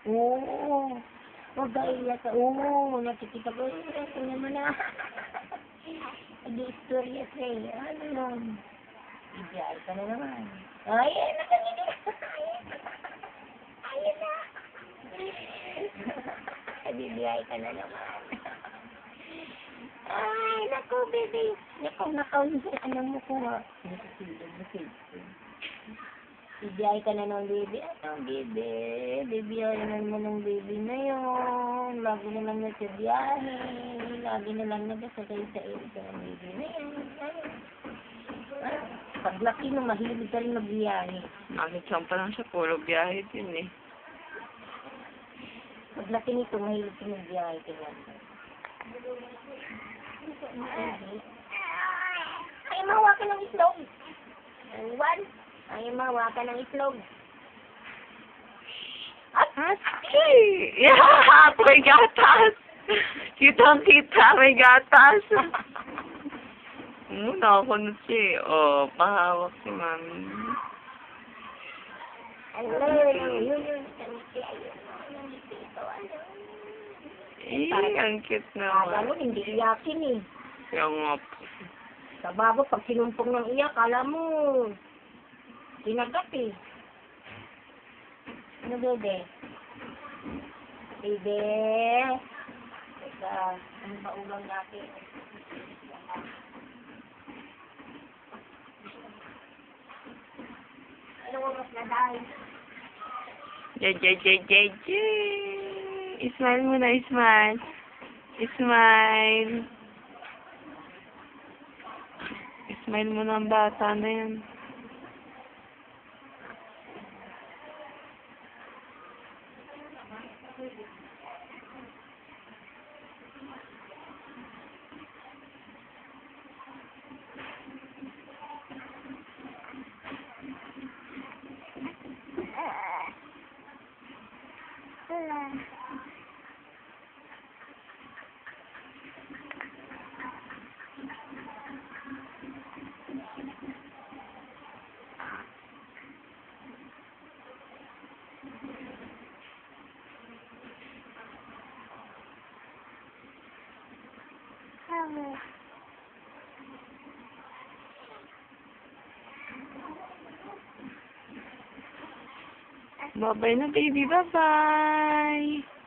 Oo. Huwag ka iyak ka. Oo, nakikita ko. Ito naman na. Nag-istorya siya eh. Ano yun? Ibiyay ka na naman. Ay, nakakita. Ayun na. Ibiyay ka na naman. Ay, naku, baby. Nakaw yung ano mo ko ha. Ibiyay ka na ng baby. Ano, baby? Bibiyay naman mo ng baby na yun. Lagi na lang na siya biyahe. Lagi na lang nagasakay sa ito ng baby na yun. Paglaki mo, mahilig ka rin magbiyahe. Nakitsam pa lang siya, puro biyahe din eh. Paglaki nito, mahilig ka magbiyahe. Ay, mawa ka ng itlog. One. Ay, mawa ka ng itlog. Atsi! Yeah! May gatas! Kitang-kita, may gatas! Muna ako na siya. Oh, pahawak si mami. Ano, yun. Ang cute Kala naman. mo, hindi iyakin eh. Kaya nga po. Sa bago, pag sinumpong ng iyak, kala mo, kinagat eh. Ano, bebe? Bebe? Teka, ano ba ulang natin? Ano oras na dahil? Jay. Smile muna, smile. Smile. Smile mo ng bata na yan. Bye-bye na, baby. Bye-bye.